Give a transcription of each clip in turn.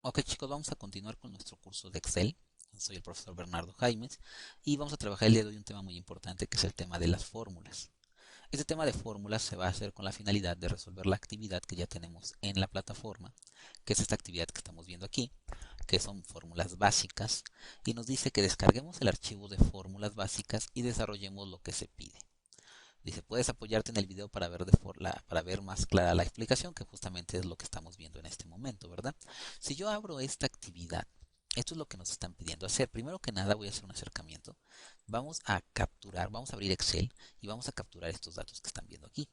Ok chicos, vamos a continuar con nuestro curso de Excel. Soy el profesor Bernardo Jaimes y vamos a trabajar el día de hoy un tema muy importante que es el tema de las fórmulas. Este tema de fórmulas se va a hacer con la finalidad de resolver la actividad que ya tenemos en la plataforma, que es esta actividad que estamos viendo aquí, que son fórmulas básicas, y nos dice que descarguemos el archivo de fórmulas básicas y desarrollemos lo que se pide. Dice, puedes apoyarte en el video para ver, para ver más clara la explicación, que justamente es lo que estamos viendo en este momento, ¿verdad? Si yo abro esta actividad, esto es lo que nos están pidiendo hacer. Primero que nada voy a hacer un acercamiento. Vamos a capturar, vamos a abrir Excel y vamos a capturar estos datos que están viendo aquí.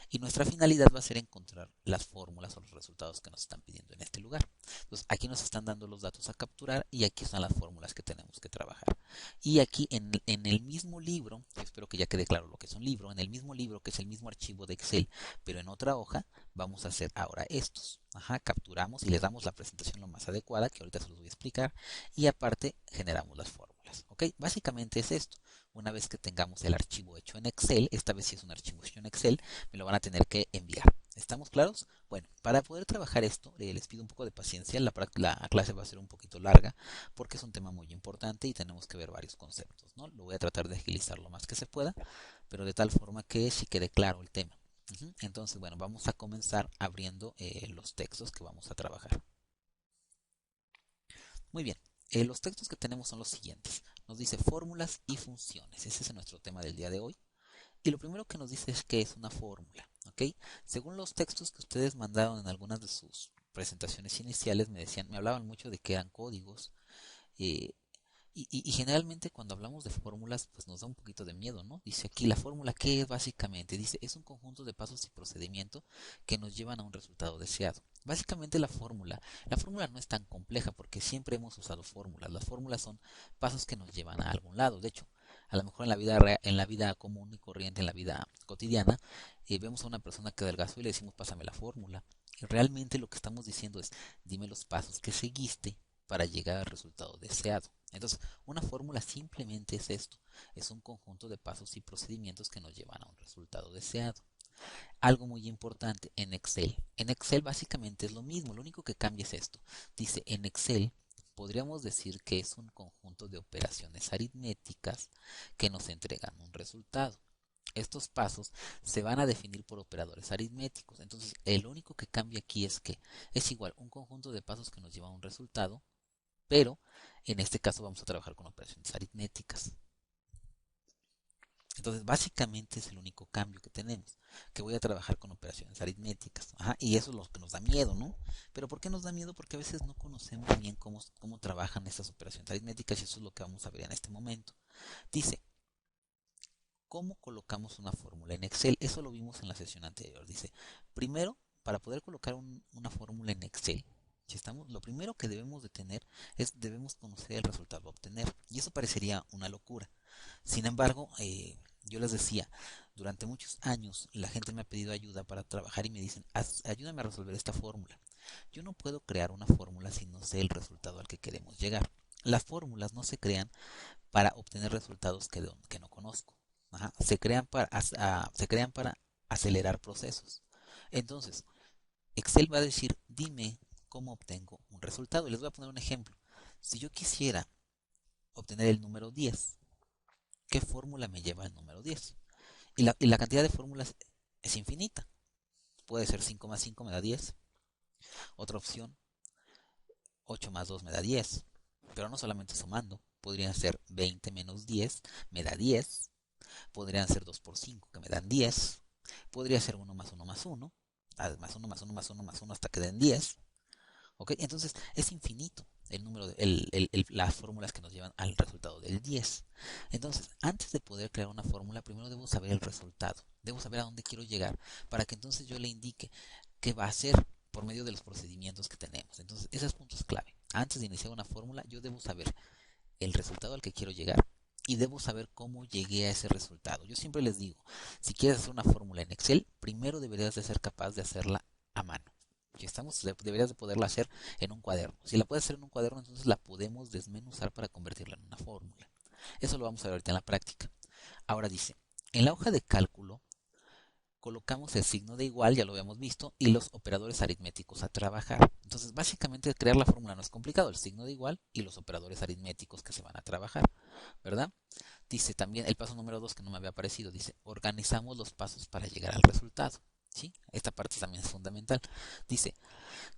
Y nuestra finalidad va a ser encontrar las fórmulas o los resultados que nos están pidiendo en este lugar. Entonces, aquí nos están dando los datos a capturar y aquí están las fórmulas que tenemos que trabajar. Y aquí en el mismo libro, espero que ya quede claro lo que es un libro, en el mismo libro, que es el mismo archivo de Excel, pero en otra hoja, vamos a hacer ahora estos. Ajá, capturamos y les damos la presentación lo más adecuada, que ahorita se los voy a explicar, y aparte generamos las fórmulas. ¿Ok? Básicamente es esto. Una vez que tengamos el archivo hecho en Excel, esta vez sí es un archivo hecho en Excel, me lo van a tener que enviar. ¿Estamos claros? Bueno, para poder trabajar esto, les pido un poco de paciencia. La clase va a ser un poquito larga porque es un tema muy importante y tenemos que ver varios conceptos, ¿no? Lo voy a tratar de agilizar lo más que se pueda, pero de tal forma que sí quede claro el tema. Entonces, bueno, vamos a comenzar abriendo los textos que vamos a trabajar. Muy bien, los textos que tenemos son los siguientes. Nos dice fórmulas y funciones. Ese es nuestro tema del día de hoy. Y lo primero que nos dice es que es una fórmula, ¿ok? Según los textos que ustedes mandaron en algunas de sus presentaciones iniciales, me hablaban mucho de que eran códigos. eh, y generalmente cuando hablamos de fórmulas, pues nos da un poquito de miedo, ¿no? Dice aquí la fórmula, ¿qué es básicamente? Dice, es un conjunto de pasos y procedimientos que nos llevan a un resultado deseado. Básicamente la fórmula no es tan compleja porque siempre hemos usado fórmulas. Las fórmulas son pasos que nos llevan a algún lado. De hecho, a lo mejor en la vida común y corriente, en la vida cotidiana, vemos a una persona que adelgazó y le decimos, pásame la fórmula. Y realmente lo que estamos diciendo es, dime los pasos que seguiste para llegar al resultado deseado. Entonces, una fórmula simplemente es esto, es un conjunto de pasos y procedimientos que nos llevan a un resultado deseado. Algo muy importante en Excel. En Excel básicamente es lo mismo, lo único que cambia es esto. Dice, en Excel podríamos decir que es un conjunto de operaciones aritméticas que nos entregan un resultado. Estos pasos se van a definir por operadores aritméticos. Entonces, el único que cambia aquí es que es igual un conjunto de pasos que nos lleva a un resultado, pero en este caso vamos a trabajar con operaciones aritméticas. Entonces, básicamente es el único cambio que tenemos, que voy a trabajar con operaciones aritméticas. Ajá, y eso es lo que nos da miedo, ¿no? Pero ¿por qué nos da miedo? Porque a veces no conocemos bien cómo trabajan estas operaciones aritméticas y eso es lo que vamos a ver en este momento. Dice, ¿cómo colocamos una fórmula en Excel? Eso lo vimos en la sesión anterior. Dice, primero, para poder colocar una fórmula en Excel, si estamos, lo primero que debemos de tener es debemos conocer el resultado a obtener. Y eso parecería una locura. Sin embargo, yo les decía, durante muchos años la gente me ha pedido ayuda para trabajar y me dicen, ayúdame a resolver esta fórmula. Yo no puedo crear una fórmula si no sé el resultado al que queremos llegar. Las fórmulas no se crean para obtener resultados que no conozco. Ajá. Se crean para acelerar procesos. Entonces, Excel va a decir, dime cómo obtengo un resultado. Y les voy a poner un ejemplo. Si yo quisiera obtener el número 10, ¿qué fórmula me lleva al número 10? Y la cantidad de fórmulas es infinita. Puede ser 5 más 5 me da 10. Otra opción, 8 más 2 me da 10. Pero no solamente sumando. Podrían ser 20 menos 10 me da 10. Podrían ser 2 por 5 que me dan 10. Podría ser uno más uno más uno, más uno más uno más uno más uno hasta que den 10. ¿Ok? Entonces es infinito el número las fórmulas que nos llevan al resultado del 10. Entonces, antes de poder crear una fórmula, primero debo saber el resultado. Debo saber a dónde quiero llegar para que entonces yo le indique qué va a hacer por medio de los procedimientos que tenemos. Entonces, ese es punto clave. Antes de iniciar una fórmula, yo debo saber el resultado al que quiero llegar y debo saber cómo llegué a ese resultado. Yo siempre les digo, si quieres hacer una fórmula en Excel, primero deberías de ser capaz de hacerla a mano. Si estamos, deberías de poderla hacer en un cuaderno. Si la puedes hacer en un cuaderno, entonces la podemos desmenuzar para convertirla en una fórmula. Eso lo vamos a ver ahorita en la práctica. Ahora dice, en la hoja de cálculo colocamos el signo de igual, ya lo habíamos visto, y los operadores aritméticos a trabajar. Entonces, básicamente crear la fórmula no es complicado, el signo de igual y los operadores aritméticos que se van a trabajar, ¿verdad? Dice también el paso número 2 que no me había aparecido, dice, organizamos los pasos para llegar al resultado. ¿Sí? Esta parte también es fundamental. Dice,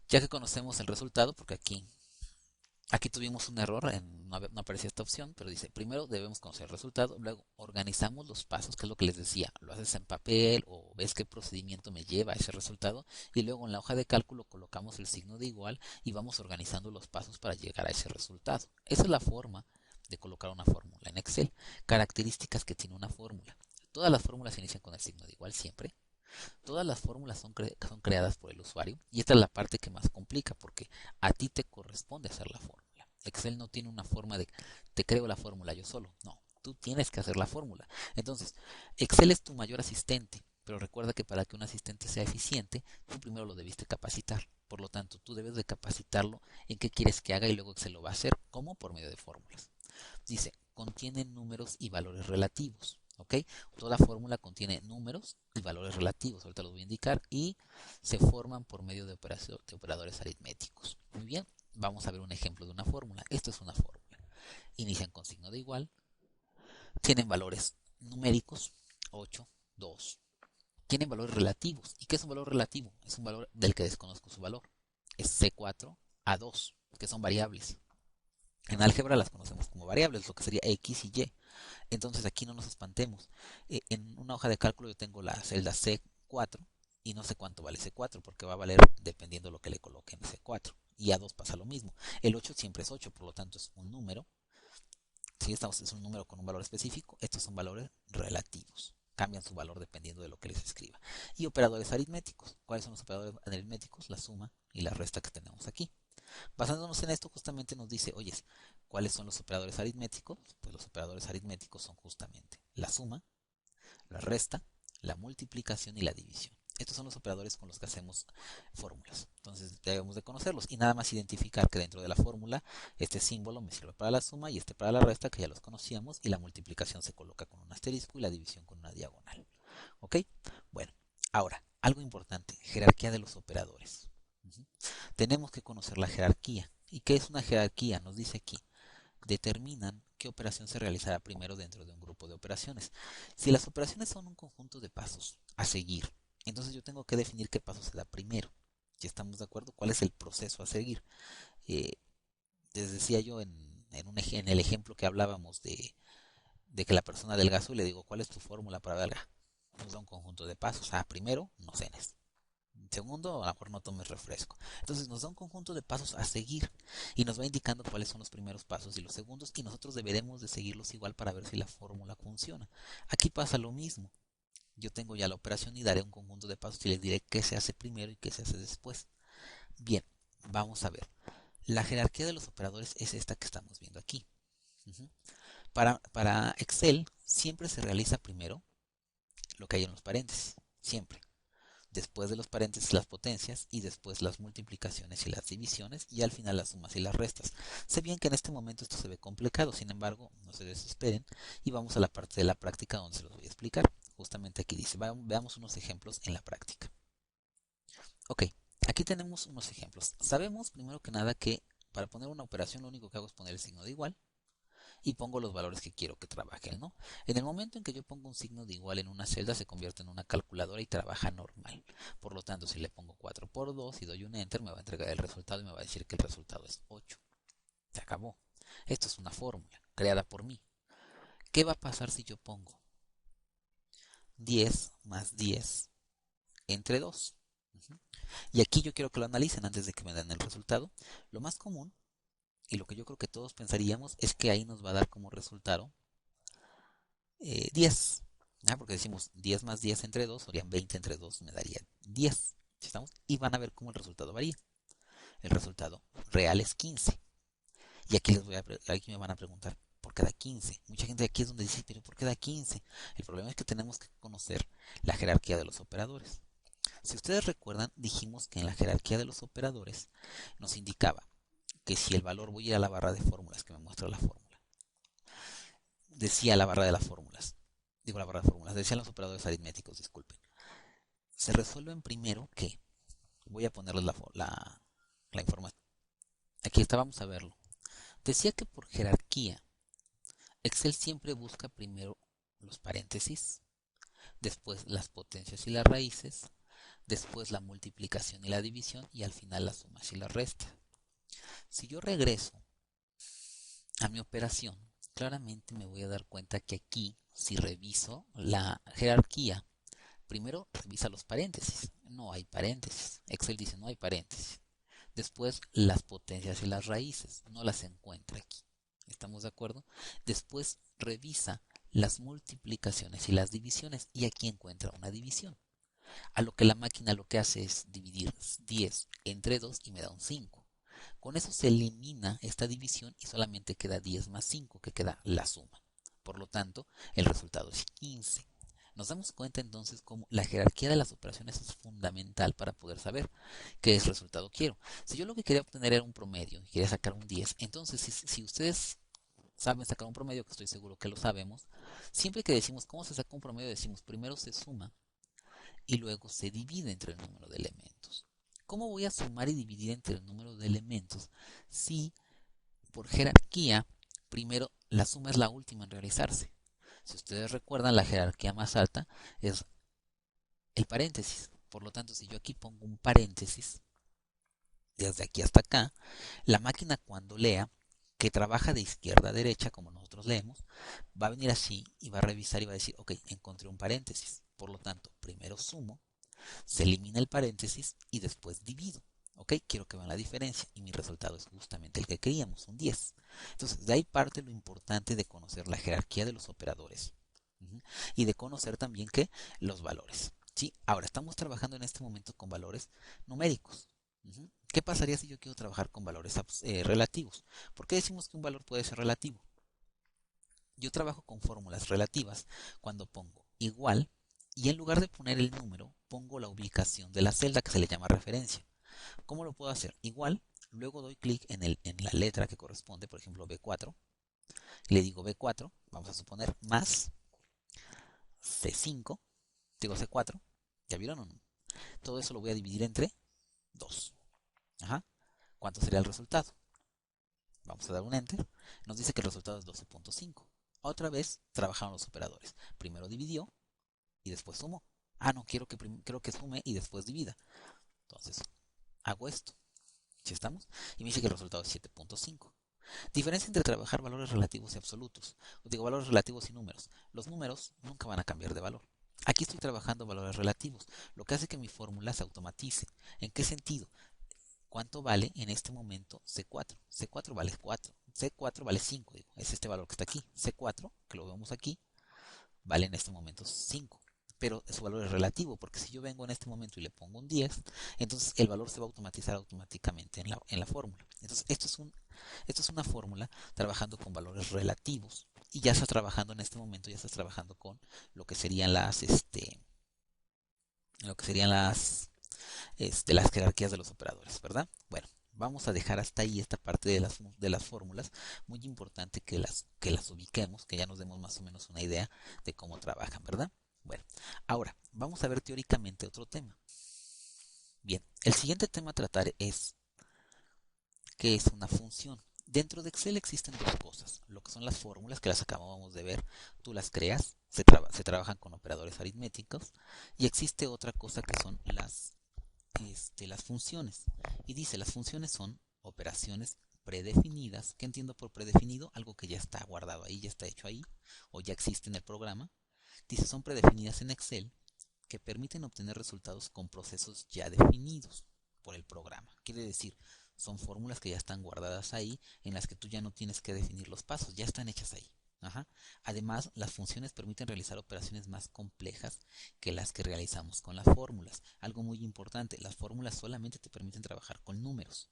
ya que conocemos el resultado, porque aquí tuvimos un error, no aparecía esta opción, pero dice, primero debemos conocer el resultado, luego organizamos los pasos, que es lo que les decía, lo haces en papel o ves qué procedimiento me lleva a ese resultado, y luego en la hoja de cálculo colocamos el signo de igual y vamos organizando los pasos para llegar a ese resultado. Esa es la forma de colocar una fórmula en Excel. Características que tiene una fórmula. Todas las fórmulas inician con el signo de igual siempre. Todas las fórmulas son creadas por el usuario y esta es la parte que más complica porque a ti te corresponde hacer la fórmula. Excel no tiene una forma de te creo la fórmula yo solo. No, tú tienes que hacer la fórmula. Entonces, Excel es tu mayor asistente, pero recuerda que para que un asistente sea eficiente, tú primero lo debiste capacitar. Por lo tanto, tú debes de capacitarlo en qué quieres que haga y luego Excel lo va a hacer. ¿Cómo? Por medio de fórmulas. Dice, contiene números y valores relativos. ¿Ok? Toda fórmula contiene números y valores relativos, ahorita los voy a indicar, y se forman por medio de operadores aritméticos. Muy bien, vamos a ver un ejemplo de una fórmula. Esto es una fórmula. Inician con signo de igual, tienen valores numéricos, 8, 2. Tienen valores relativos. ¿Y qué es un valor relativo? Es un valor del que desconozco su valor. Es C4 a 2, que son variables. En álgebra las conocemos como variables, lo que sería X y Y. Entonces aquí no nos espantemos. En una hoja de cálculo yo tengo la celda C4 y no sé cuánto vale C4 porque va a valer dependiendo de lo que le coloque en C4. Y a 2 pasa lo mismo. El 8 siempre es 8, por lo tanto es un número. Si es un número con un valor específico, estos son valores relativos. Cambian su valor dependiendo de lo que les escriba. Y operadores aritméticos. ¿Cuáles son los operadores aritméticos? La suma y la resta que tenemos aquí. Basándonos en esto, justamente nos dice, oye, ¿cuáles son los operadores aritméticos? Pues los operadores aritméticos son justamente la suma, la resta, la multiplicación y la división. Estos son los operadores con los que hacemos fórmulas. Entonces debemos de conocerlos y nada más identificar que dentro de la fórmula este símbolo me sirve para la suma y este para la resta, que ya los conocíamos, y la multiplicación se coloca con un asterisco y la división con una diagonal. ¿Ok? Bueno, ahora, algo importante, jerarquía de los operadores. Tenemos que conocer la jerarquía. ¿Y qué es una jerarquía? Nos dice aquí. Determinan qué operación se realizará primero dentro de un grupo de operaciones. Si las operaciones son un conjunto de pasos a seguir, entonces yo tengo que definir qué paso se da primero. ¿Ya estamos de acuerdo? ¿Cuál es el proceso a seguir? Eh, les decía yo en el ejemplo que hablábamos de que la persona adelgazó y le digo, ¿cuál es tu fórmula para adelgazar? Nos da un conjunto de pasos. Primero, no cenes. Segundo, a lo mejor no tomes refresco. Entonces nos da un conjunto de pasos a seguir y nos va indicando cuáles son los primeros pasos y los segundos y nosotros deberemos de seguirlos igual para ver si la fórmula funciona. Aquí pasa lo mismo. Yo tengo ya la operación y daré un conjunto de pasos y les diré qué se hace primero y qué se hace después. Bien, vamos a ver. La jerarquía de los operadores es esta que estamos viendo aquí. Para Excel siempre se realiza primero lo que hay en los paréntesis. Siempre. Después de los paréntesis las potencias y después las multiplicaciones y las divisiones y al final las sumas y las restas. Sé bien que en este momento esto se ve complicado, sin embargo, no se desesperen y vamos a la parte de la práctica donde se los voy a explicar. Justamente aquí dice, veamos unos ejemplos en la práctica. Ok, aquí tenemos unos ejemplos. Sabemos primero que nada que para poner una operación lo único que hago es poner el signo de igual y pongo los valores que quiero que trabajen, ¿no? En el momento en que yo pongo un signo de igual en una celda, se convierte en una calculadora y trabaja normal. Por lo tanto, si le pongo 4 por 2 y doy un enter, me va a entregar el resultado y me va a decir que el resultado es 8. Se acabó. Esto es una fórmula creada por mí. ¿Qué va a pasar si yo pongo 10 más 10 entre 2? Y aquí yo quiero que lo analicen antes de que me den el resultado. Lo más común y lo que yo creo que todos pensaríamos es que ahí nos va a dar como resultado 10. Porque decimos 10 más 10 entre 2, serían 20 entre 2, me daría 10. ¿Sí estamos? Y van a ver cómo el resultado varía. El resultado real es 15. Y aquí me van a preguntar, ¿por qué da 15? Mucha gente aquí es donde dice, pero ¿por qué da 15? El problema es que tenemos que conocer la jerarquía de los operadores. Si ustedes recuerdan, dijimos que en la jerarquía de los operadores nos indicaba que si el valor, voy a ir a la barra de fórmulas que me muestra la fórmula, decía la barra de las fórmulas, digo la barra de fórmulas, decían los operadores aritméticos, disculpen. se resuelven primero que, voy a ponerles la información. Aquí está, vamos a verlo. Decía que por jerarquía, Excel siempre busca primero los paréntesis, después las potencias y las raíces, después la multiplicación y la división y al final las sumas y las restas. Si yo regreso a mi operación, claramente me voy a dar cuenta que aquí, si reviso la jerarquía, primero revisa los paréntesis. No hay paréntesis. Excel dice no hay paréntesis. Después las potencias y las raíces. No las encuentra aquí. ¿Estamos de acuerdo? Después revisa las multiplicaciones y las divisiones y aquí encuentra una división. A lo que la máquina lo que hace es dividir 10 entre 2 y me da un 5. Con eso se elimina esta división y solamente queda 10 más 5, que queda la suma. Por lo tanto, el resultado es 15. Nos damos cuenta entonces cómo la jerarquía de las operaciones es fundamental para poder saber qué resultado quiero. Si yo lo que quería obtener era un promedio y quería sacar un 10, entonces si ustedes saben sacar un promedio, que estoy seguro que lo sabemos, siempre que decimos cómo se saca un promedio, decimos primero se suma y luego se divide entre el número de elementos. ¿Cómo voy a sumar y dividir entre el número de elementos si por jerarquía primero la suma es la última en realizarse? Si ustedes recuerdan, la jerarquía más alta es el paréntesis. Por lo tanto, si yo aquí pongo un paréntesis, desde aquí hasta acá, la máquina cuando lea, que trabaja de izquierda a derecha, como nosotros leemos, va a venir así y va a revisar y va a decir, ok, encontré un paréntesis. Por lo tanto, primero sumo, se elimina el paréntesis y después divido. ¿Ok? Quiero que vean la diferencia y mi resultado es justamente el que queríamos, un 10. Entonces, de ahí parte lo importante de conocer la jerarquía de los operadores. Y de conocer también que los valores. ¿Sí? Ahora, estamos trabajando en este momento con valores numéricos. ¿Qué pasaría si yo quiero trabajar con valores relativos? ¿Por qué decimos que un valor puede ser relativo? Yo trabajo con fórmulas relativas cuando pongo igual y en lugar de poner el número, pongo la ubicación de la celda que se le llama referencia. ¿Cómo lo puedo hacer? Igual, luego doy clic en la letra que corresponde, por ejemplo B4, y le digo B4, vamos a suponer, más C5, digo C4, ¿ya vieron o no? Todo eso lo voy a dividir entre 2. Ajá. ¿Cuánto sería el resultado? Vamos a dar un enter. Nos dice que el resultado es 12.5. Otra vez trabajaron los operadores. Primero dividió y después sumó. Ah, no, quiero que sume y después divida. Entonces, hago esto. ¿Sí estamos? Y me dice que el resultado es 7.5. Diferencia entre trabajar valores relativos y absolutos. Os digo valores relativos y números. Los números nunca van a cambiar de valor. Aquí estoy trabajando valores relativos, lo que hace que mi fórmula se automatice. ¿En qué sentido? ¿Cuánto vale en este momento C4? C4 vale 4. C4 vale 5, digo. Es este valor que está aquí. C4, que lo vemos aquí, vale en este momento 5. Pero su valor es relativo, porque si yo vengo en este momento y le pongo un 10, entonces el valor se va a automatizar automáticamente en la fórmula. Entonces, esto es una fórmula trabajando con valores relativos. Y ya está trabajando en este momento, ya estás trabajando con lo que serían lo que serían las jerarquías de los operadores, ¿verdad? Bueno, vamos a dejar hasta ahí esta parte de las fórmulas. Muy importante que las ubiquemos, que ya nos demos más o menos una idea de cómo trabajan, ¿verdad? Bueno, ahora vamos a ver teóricamente otro tema. Bien, el siguiente tema a tratar es qué es una función. Dentro de Excel existen dos cosas, lo que son las fórmulas, que las acabamos de ver, tú las creas, se trabajan con operadores aritméticos, y existe otra cosa que son las funciones. Y dice, las funciones son operaciones predefinidas. ¿Qué entiendo por predefinido? Algo que ya está guardado ahí, ya está hecho ahí, o ya existe en el programa. Dice, son predefinidas en Excel que permiten obtener resultados con procesos ya definidos por el programa. Quiere decir, son fórmulas que ya están guardadas ahí, en las que tú ya no tienes que definir los pasos, ya están hechas ahí. Ajá. Además, las funciones permiten realizar operaciones más complejas que las que realizamos con las fórmulas. Algo muy importante, las fórmulas solamente te permiten trabajar con números.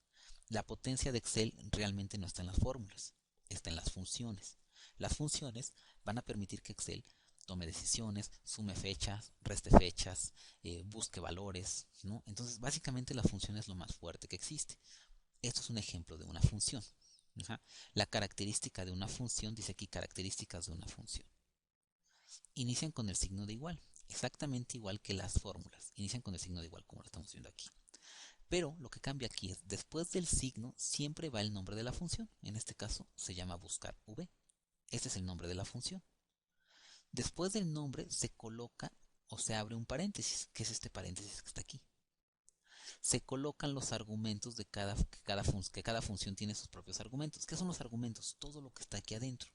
La potencia de Excel realmente no está en las fórmulas, está en las funciones. Las funciones van a permitir que Excel tome decisiones, sume fechas, reste fechas, busque valores, ¿no? Entonces, básicamente la función es lo más fuerte que existe. Esto es un ejemplo de una función. Ajá. La característica de una función, dice aquí características de una función. Inician con el signo de igual. exactamente igual que las fórmulas. Inician con el signo de igual, como lo estamos viendo aquí. Pero lo que cambia aquí es, después del signo siempre va el nombre de la función. En este caso se llama buscar v. Este es el nombre de la función. Después del nombre se coloca o se abre un paréntesis, que es este paréntesis que está aquí. Se colocan los argumentos de que cada función tiene sus propios argumentos. ¿Qué son los argumentos? Todo lo que está aquí adentro.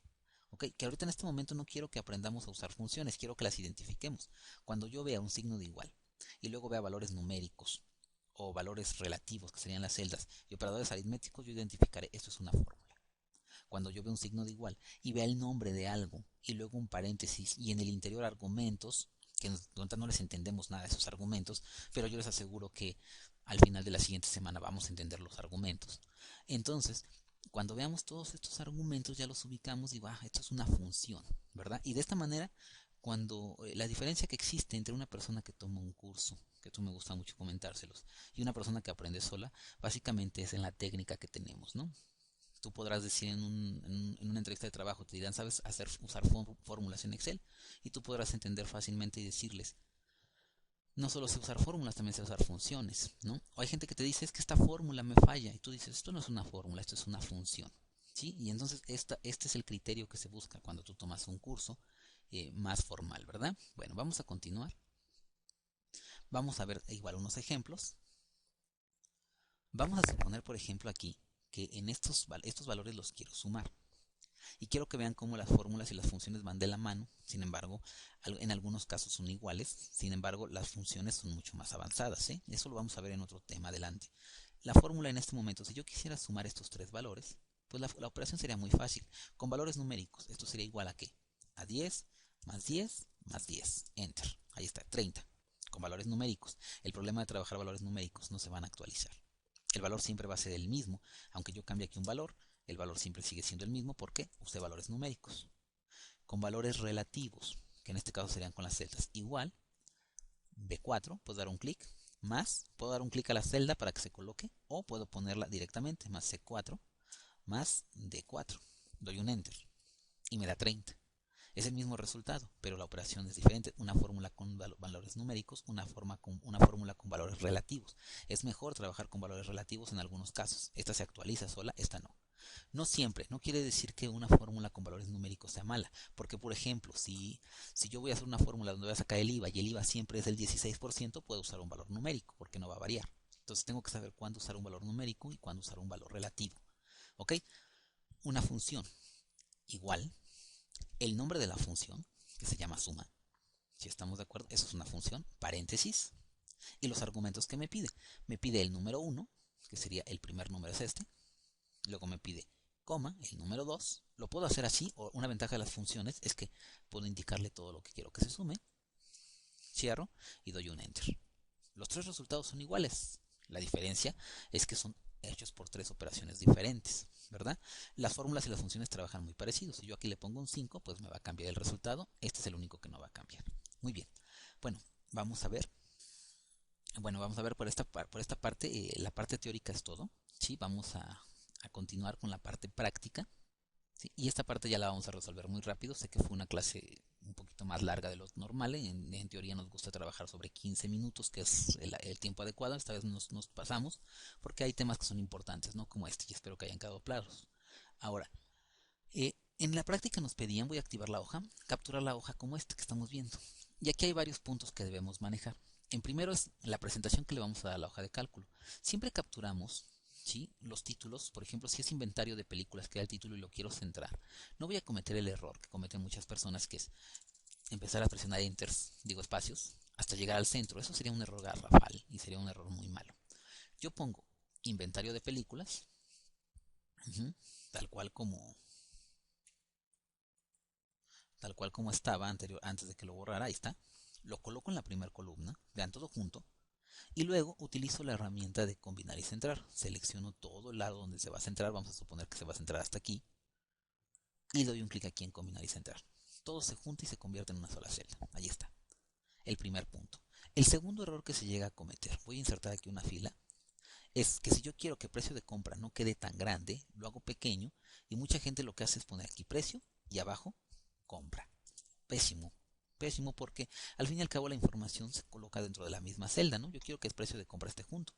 ¿Ok? Que ahorita en este momento no quiero que aprendamos a usar funciones, quiero que las identifiquemos. Cuando yo vea un signo de igual y luego vea valores numéricos o valores relativos, que serían las celdas, y operadores aritméticos, yo identificaré esto es una fórmula. Cuando yo veo un signo de igual y vea el nombre de algo y luego un paréntesis y en el interior argumentos, que no les entendemos nada de esos argumentos, pero yo les aseguro que al final de la siguiente semana vamos a entender los argumentos. Entonces, cuando veamos todos estos argumentos ya los ubicamos y esto es una función, ¿verdad? Y de esta manera, cuando la diferencia que existe entre una persona que toma un curso, que tú me gusta mucho comentárselos, y una persona que aprende sola, básicamente es en la técnica que tenemos, ¿no? Tú podrás decir en una entrevista de trabajo, te dirán, ¿sabes usar fórmulas en Excel? Y tú podrás entender fácilmente y decirles, no solo sé usar fórmulas, también sé usar funciones, ¿no? O hay gente que te dice, es que esta fórmula me falla, y tú dices, esto no es una fórmula, esto es una función, ¿sí? Y entonces este es el criterio que se busca cuando tú tomas un curso más formal, ¿verdad? Bueno, vamos a continuar. Vamos a ver igual unos ejemplos. Vamos a suponer, por ejemplo, aquí que en estos valores los quiero sumar. Y quiero que vean cómo las fórmulas y las funciones van de la mano. Sin embargo, en algunos casos son iguales. Sin embargo, las funciones son mucho más avanzadas, ¿eh? Eso lo vamos a ver en otro tema adelante. La fórmula en este momento, si yo quisiera sumar estos tres valores, pues la operación sería muy fácil. Con valores numéricos, esto sería igual a ¿qué? A 10 más 10 más 10. Enter. Ahí está, 30. Con valores numéricos. El problema de trabajar valores numéricos, no se van a actualizar. El valor siempre va a ser el mismo. Aunque yo cambie aquí un valor, el valor siempre sigue siendo el mismo porque usé valores numéricos. Con valores relativos, que en este caso serían con las celdas, igual, B4, puedo dar un clic, más, puedo dar un clic a la celda para que se coloque, o puedo ponerla directamente, más C4, más D4. Doy un Enter y me da 30. Es el mismo resultado, pero la operación es diferente. Una fórmula con valores numéricos, una fórmula con valores relativos. Es mejor trabajar con valores relativos en algunos casos. Esta se actualiza sola, esta no. No siempre, no quiere decir que una fórmula con valores numéricos sea mala, porque por ejemplo, si yo voy a hacer una fórmula donde voy a sacar el IVA y el IVA siempre es del 16%, puedo usar un valor numérico, porque no va a variar. Entonces tengo que saber cuándo usar un valor numérico y cuándo usar un valor relativo. ¿Ok? Una función igual, el nombre de la función, que se llama suma, si estamos de acuerdo, eso es una función, paréntesis, y los argumentos que me pide. Me pide el número 1, que sería el primer número es este, luego me pide coma, el número 2, lo puedo hacer así, o una ventaja de las funciones es que puedo indicarle todo lo que quiero que se sume, cierro y doy un enter. Los tres resultados son iguales, la diferencia es que son hechos por tres operaciones diferentes, ¿verdad? Las fórmulas y las funciones trabajan muy parecidos. Si yo aquí le pongo un 5, pues me va a cambiar el resultado. Este es el único que no va a cambiar. Muy bien. Bueno, vamos a ver. Bueno, vamos a ver por esta parte. La parte teórica es todo. Sí, vamos a continuar con la parte práctica. ¿Sí? Y esta parte ya la vamos a resolver muy rápido. Sé que fue una clase un poquito más larga de lo normal. En teoría nos gusta trabajar sobre 15 minutos, que es el tiempo adecuado. Esta vez nos pasamos porque hay temas que son importantes, ¿no? Como este, y espero que hayan quedado claros. Ahora, en la práctica nos pedían, voy a activar la hoja, capturar la hoja como esta que estamos viendo. Y aquí hay varios puntos que debemos manejar. En primero es la presentación que le vamos a dar a la hoja de cálculo. Siempre capturamos, ¿sí?, los títulos. Por ejemplo, si es inventario de películas, que da el título y lo quiero centrar, no voy a cometer el error que cometen muchas personas, que es empezar a presionar espacios, hasta llegar al centro. Eso sería un error garrafal y sería un error muy malo. Yo pongo inventario de películas, tal cual como estaba antes de que lo borrara. Ahí está. Lo coloco en la primera columna, vean todo junto, y luego utilizo la herramienta de combinar y centrar. Selecciono todo el lado donde se va a centrar, vamos a suponer que se va a centrar hasta aquí, y doy un clic aquí en combinar y centrar. Todo se junta y se convierte en una sola celda. Ahí está, el primer punto. El segundo error que se llega a cometer, voy a insertar aquí una fila, es que si yo quiero que el precio de compra no quede tan grande, lo hago pequeño, y mucha gente lo que hace es poner aquí precio y abajo compra. Pésimo. Pésimo porque al fin y al cabo la información se coloca dentro de la misma celda, ¿no? Yo quiero que el precio de compra esté junto.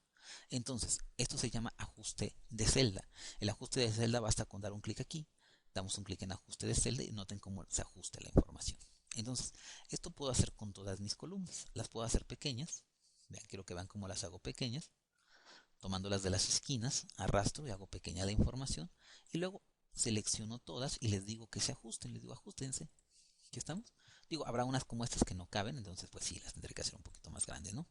Entonces, esto se llama ajuste de celda. El ajuste de celda basta con dar un clic aquí, damos un clic en ajuste de celda y noten cómo se ajusta la información. Entonces, esto puedo hacer con todas mis columnas. Las puedo hacer pequeñas. Vean, quiero que vean cómo las hago pequeñas. Tomándolas de las esquinas, arrastro y hago pequeña la información. Y luego selecciono todas y les digo que se ajusten. Les digo, ajustense. ¿Aquí estamos? Digo, habrá unas como estas que no caben, entonces pues sí, las tendré que hacer un poquito más grandes, ¿no?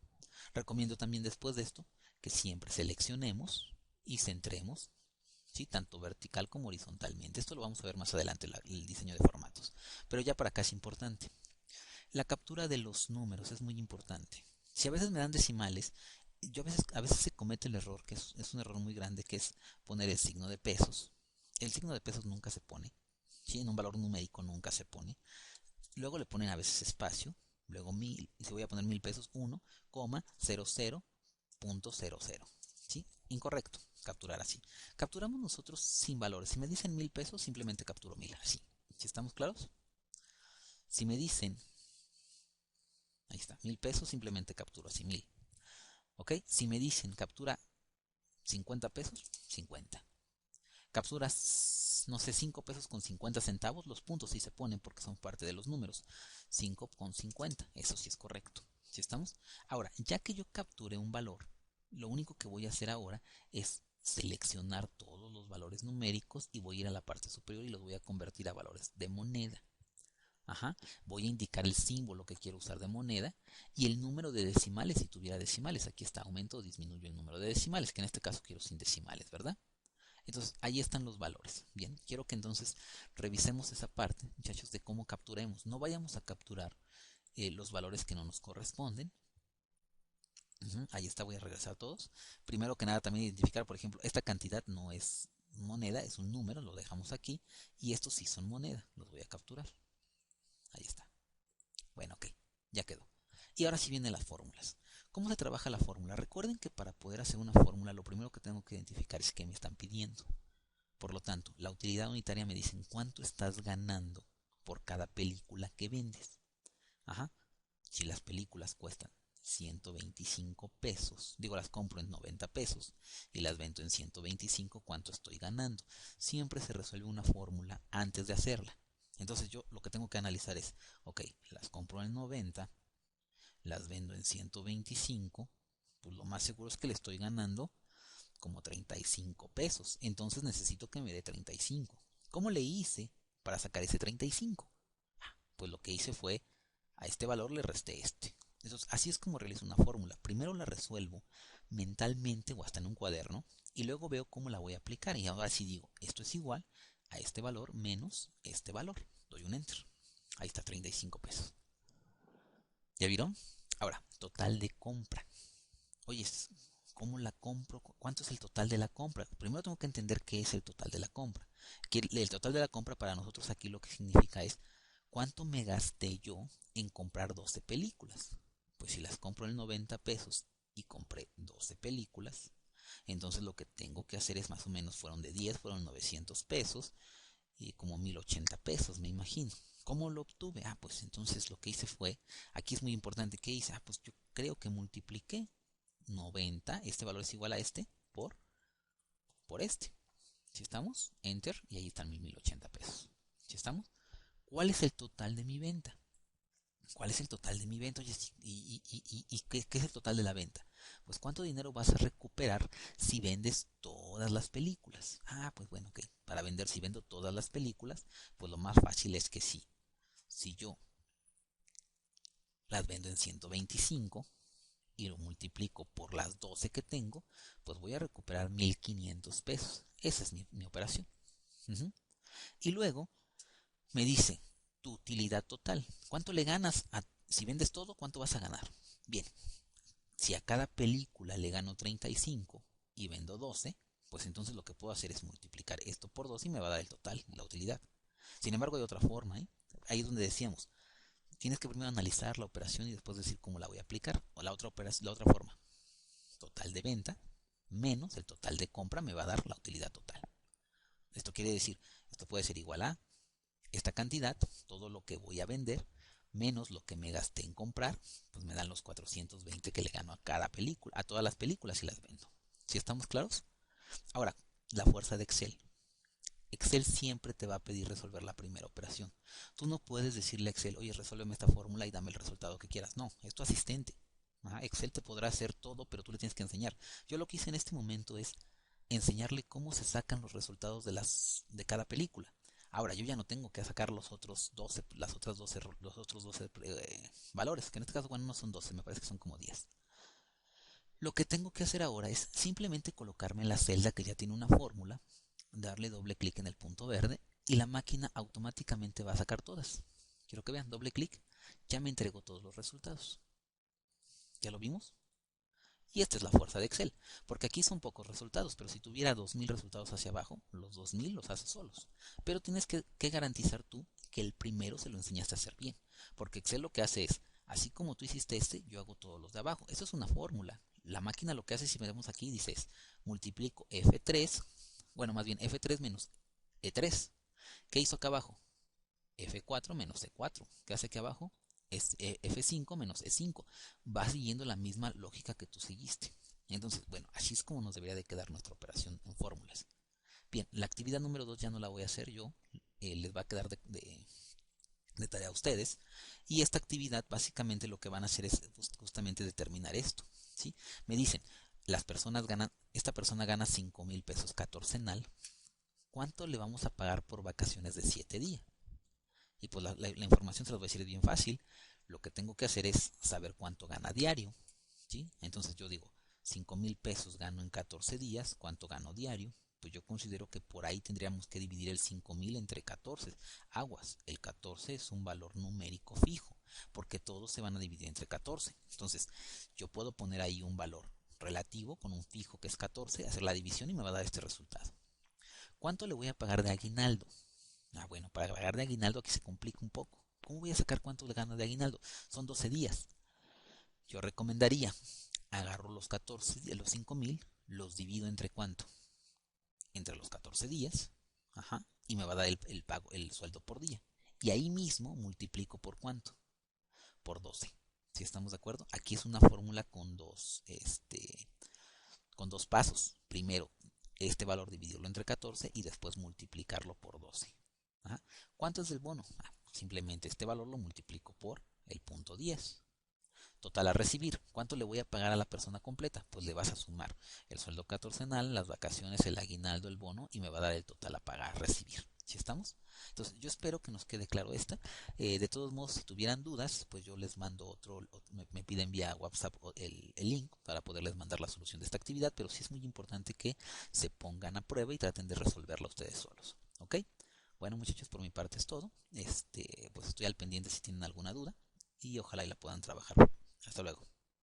Recomiendo también después de esto que siempre seleccionemos y centremos, ¿sí? Tanto vertical como horizontalmente. Esto lo vamos a ver más adelante, el diseño de formatos. Pero ya para acá es importante. La captura de los números es muy importante. Si a veces me dan decimales, yo a veces se comete el error, que es un error muy grande, que es poner el signo de pesos. El signo de pesos nunca se pone, ¿sí? En un valor numérico nunca se pone. Luego le ponen a veces espacio, luego 1000, y si voy a poner 1000 pesos, 1,00.00. ¿Sí? Incorrecto, capturar así. Capturamos nosotros sin valores. Si me dicen 1000 pesos, simplemente capturo 1000, así. ¿Sí estamos claros? Si me dicen, ahí está, 1000 pesos, simplemente capturo así, 1000. ¿Ok? Si me dicen captura 50 pesos, 50. Capturas, no sé, 5 pesos con 50 centavos, los puntos sí se ponen porque son parte de los números. 5 con 50, eso sí es correcto. ¿Sí estamos? Ahora, ya que yo capturé un valor, lo único que voy a hacer ahora es seleccionar todos los valores numéricos y voy a ir a la parte superior y los voy a convertir a valores de moneda. Ajá. Voy a indicar el símbolo que quiero usar de moneda y el número de decimales si tuviera decimales. Aquí está, aumento o disminuyo el número de decimales, que en este caso quiero sin decimales, ¿verdad? Entonces, ahí están los valores. Bien, quiero que entonces revisemos esa parte, muchachos, de cómo capturemos. No vayamos a capturar los valores que no nos corresponden. Ahí está, voy a regresar a todos. Primero que nada, también identificar, por ejemplo, esta cantidad no es moneda, es un número, lo dejamos aquí. Y estos sí son moneda, los voy a capturar. Ahí está. Bueno, ok, ya quedó. Y ahora sí vienen las fórmulas. ¿Cómo se trabaja la fórmula? Recuerden que para poder hacer una fórmula, lo primero que tengo que identificar es qué me están pidiendo. Por lo tanto, la utilidad unitaria me dice cuánto estás ganando por cada película que vendes. Ajá. Si las películas cuestan 125 pesos, digo, las compro en 90 pesos y las vendo en 125, ¿cuánto estoy ganando? Siempre se resuelve una fórmula antes de hacerla. Entonces yo lo que tengo que analizar es, ok, las compro en 90, las vendo en 125, pues lo más seguro es que le estoy ganando como 35 pesos. Entonces necesito que me dé 35. ¿Cómo le hice para sacar ese 35? Pues lo que hice fue, a este valor le resté este. Entonces, así es como realizo una fórmula. Primero la resuelvo mentalmente o hasta en un cuaderno y luego veo cómo la voy a aplicar. Y ahora sí digo, esto es igual a este valor menos este valor. Doy un enter. Ahí está, 35 pesos. ¿Ya vieron? Ahora, total de compra. Oye, ¿cómo la compro? ¿Cuánto es el total de la compra? Primero tengo que entender qué es el total de la compra. El total de la compra para nosotros aquí lo que significa es cuánto me gasté yo en comprar 12 películas. Pues si las compro en 90 pesos y compré 12 películas, entonces lo que tengo que hacer es más o menos, fueron de 10, fueron 900 pesos y como 1080 pesos, me imagino. ¿Cómo lo obtuve? Pues entonces lo que hice fue, aquí es muy importante, ¿qué hice? Pues yo creo que multipliqué 90, este valor es igual a este, por este. ¿Si estamos? Enter, y ahí están mis 1080 pesos. ¿Si estamos? ¿Cuál es el total de mi venta? ¿Cuál es el total de mi venta? Oye, ¿y qué es el total de la venta? Pues ¿cuánto dinero vas a recuperar si vendes todas las películas? Pues bueno, ok. Para vender, si vendo todas las películas, pues lo más fácil es que sí. Si yo las vendo en 125 y lo multiplico por las 12 que tengo, pues voy a recuperar 1500 pesos. Esa es mi operación. Y luego me dice tu utilidad total. ¿Cuánto le ganas? Si vendes todo, ¿cuánto vas a ganar? Bien, si a cada película le gano 35 y vendo 12, pues entonces lo que puedo hacer es multiplicar esto por 2 y me va a dar el total, la utilidad. Sin embargo, hay otra forma. Ahí es donde decíamos, tienes que primero analizar la operación y después decir cómo la voy a aplicar. O la otra forma, total de venta menos el total de compra me va a dar la utilidad total. Esto quiere decir, esto puede ser igual a esta cantidad, todo lo que voy a vender, menos lo que me gasté en comprar, pues me dan los 420 que le gano a cada película, a todas las películas si las vendo. ¿Sí estamos claros? Ahora, la fuerza de Excel. Excel siempre te va a pedir resolver la primera operación. Tú no puedes decirle a Excel, oye, resuélveme esta fórmula y dame el resultado que quieras. No, es tu asistente. Ajá, Excel te podrá hacer todo, pero tú le tienes que enseñar. Yo lo que hice en este momento es enseñarle cómo se sacan los resultados de cada película. Ahora, yo ya no tengo que sacar los otros 12, las otras 12, los otros 12 valores, que en este caso, bueno, no son 12, me parece que son como 10. Lo que tengo que hacer ahora es simplemente colocarme en la celda que ya tiene una fórmula, darle doble clic en el punto verde y la máquina automáticamente va a sacar todas. Quiero que vean, doble clic, ya me entregó todos los resultados. ¿Ya lo vimos? Y esta es la fuerza de Excel, porque aquí son pocos resultados, pero si tuviera 2000 resultados hacia abajo, los 2000 los hace solos. Pero tienes que garantizar tú que el primero se lo enseñaste a hacer bien, porque Excel lo que hace es, así como tú hiciste este, yo hago todos los de abajo. Eso es una fórmula. La máquina lo que hace, si vemos aquí, dice es, multiplico F3, bueno, más bien F3 menos E3. ¿Qué hizo acá abajo? F4 menos E4. ¿Qué hace aquí abajo? Es F5 menos E5. Va siguiendo la misma lógica que tú seguiste. Entonces, bueno, así es como nos debería de quedar nuestra operación en fórmulas. Bien, la actividad número 2 ya no la voy a hacer yo. Les va a quedar de tarea a ustedes. Y esta actividad básicamente lo que van a hacer es justamente determinar esto. ¿Sí? Me dicen, esta persona gana 5,000 pesos catorcenal. ¿Cuánto le vamos a pagar por vacaciones de 7 días? Y pues la información se los voy a decir bien fácil. Lo que tengo que hacer es saber cuánto gana diario. ¿Sí? Entonces yo digo, 5,000 pesos gano en 14 días, ¿cuánto gano diario? Pues yo considero que por ahí tendríamos que dividir el 5,000 entre 14. Aguas, el 14 es un valor numérico fijo, porque todos se van a dividir entre 14. Entonces yo puedo poner ahí un valor relativo con un fijo que es 14, hacer la división y me va a dar este resultado. ¿Cuánto le voy a pagar de aguinaldo? Bueno, para pagar de aguinaldo aquí se complica un poco. ¿Cómo voy a sacar cuánto le gano de aguinaldo? Son 12 días. Yo recomendaría, agarro los 14, los 5,000, los divido entre cuánto? Entre los 14 días, ajá, y me va a dar el pago, el sueldo por día. Y ahí mismo multiplico por cuánto? Por 12. ¿Si estamos de acuerdo? Aquí es una fórmula con dos pasos. Primero, este valor dividirlo entre 14 y después multiplicarlo por 12. Ajá. ¿Cuánto es el bono? Simplemente este valor lo multiplico por el punto 10. Total a recibir. ¿Cuánto le voy a pagar a la persona completa? Pues le vas a sumar el sueldo catorcenal, las vacaciones, el aguinaldo, el bono y me va a dar el total a pagar, a recibir. ¿Sí estamos? Entonces yo espero que nos quede claro esta. De todos modos, si tuvieran dudas, pues yo les mando me piden vía WhatsApp el link para poderles mandar la solución de esta actividad, pero sí es muy importante que se pongan a prueba y traten de resolverla ustedes solos. ¿Ok? Bueno muchachos, por mi parte es todo. Pues estoy al pendiente si tienen alguna duda y ojalá y la puedan trabajar. Hasta luego.